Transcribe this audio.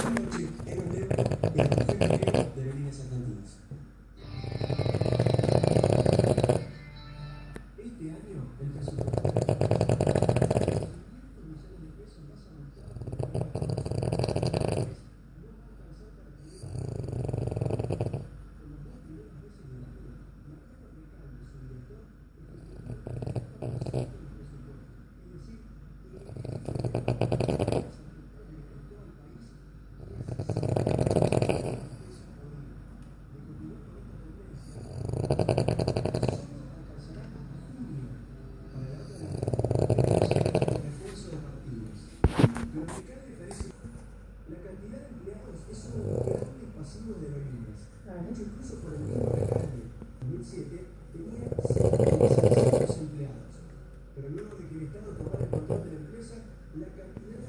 noche en hotel el buffet minero de Aerolíneas Argentinas. Este año el presupuesto de la empresa $500 millones más aumentado que la no va a alcanzar para cubrir con los 2 primeros meses del año. Mariano Recalde, su director, estimó el 30% del presupuesto, es decir, que las empresas afectadas en todo el país la cantidad de empleados es uno de los grandes pasivos de Aerolíneas. Mucho incluso por el mismo alcalde. En 2007 tenía 7.600 empleados. Pero luego de que el Estado tomara el control de la empresa, la cantidad